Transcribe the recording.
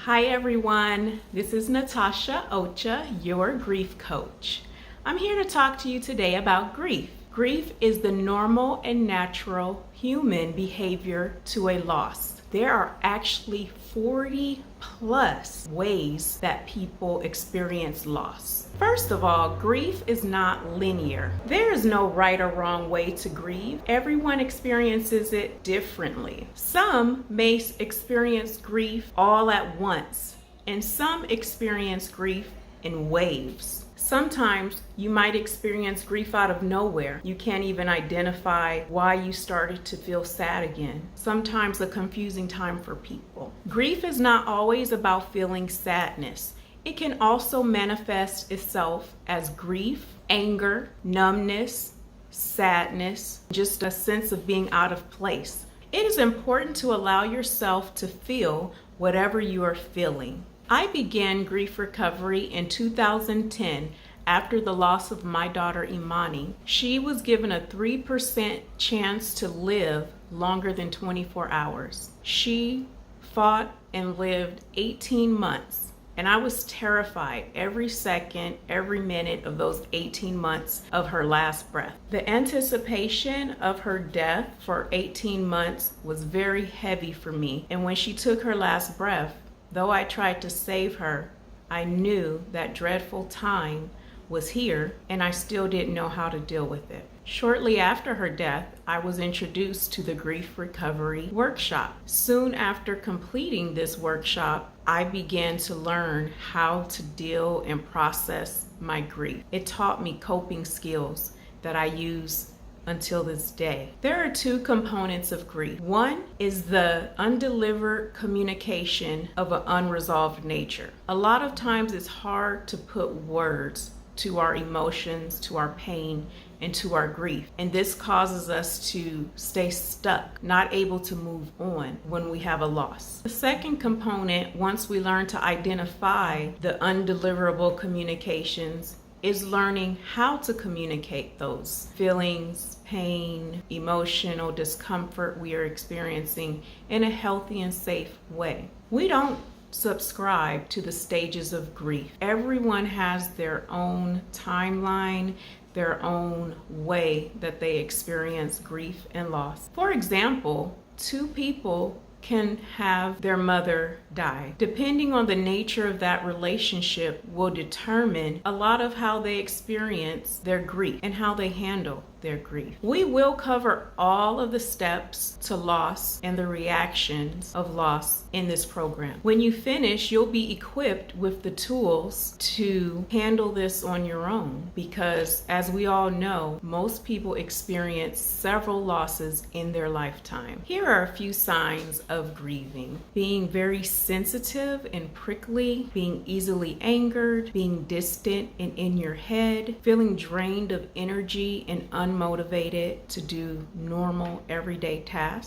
Hi everyone, this is Natasha Ocha, your grief coach. I'm here to talk to you today about grief. Grief is the normal and natural human behavior to a loss. There are actually 40 plus ways that people experience loss. First of all, grief is not linear. There is no right or wrong way to grieve. Everyone experiences it differently. Some may experience grief all at once, and some experience grief in waves. Sometimes you might experience grief out of nowhere. You can't even identify why you started to feel sad again. Sometimes a confusing time for people. Grief is not always about feeling sadness. It can also manifest itself as grief, anger, numbness, sadness, just a sense of being out of place. It is important to allow yourself to feel whatever you are feeling. I began grief recovery in 2010 after the loss of my daughter Imani. She was given a 3% chance to live longer than 24 hours. She fought and lived 18 months, and I was terrified every second, every minute of those 18 months of her last breath. The anticipation of her death for 18 months was very heavy for me, and when she took her last breath, though I tried to save her, I knew that dreadful time was here, and I still didn't know how to deal with it. Shortly after her death, I was introduced to the Grief Recovery Workshop. Soon after completing this workshop, I began to learn how to deal and process my grief. It taught me coping skills that I use until this day. There are two components of grief. One is the undelivered communication of an unresolved nature. A lot of times it's hard to put words to our emotions, to our pain, and to our grief. And this causes us to stay stuck, not able to move on when we have a loss. The second component, once we learn to identify the undeliverable communications, is learning how to communicate those feelings, pain, emotional discomfort we are experiencing in a healthy and safe way. We don't subscribe to the stages of grief. Everyone has their own timeline, their own way that they experience grief and loss. For example, two people can have their mother die. Depending on the nature of that relationship will determine a lot of how they experience their grief and how they handle their grief. We will cover all of the steps to loss and the reactions of loss in this program. When you finish, you'll be equipped with the tools to handle this on your own, because as we all know, most people experience several losses in their lifetime. Here are a few signs of grieving: being very sensitive and prickly, being easily angered, being distant and in your head, feeling drained of energy and unmotivated to do normal everyday tasks,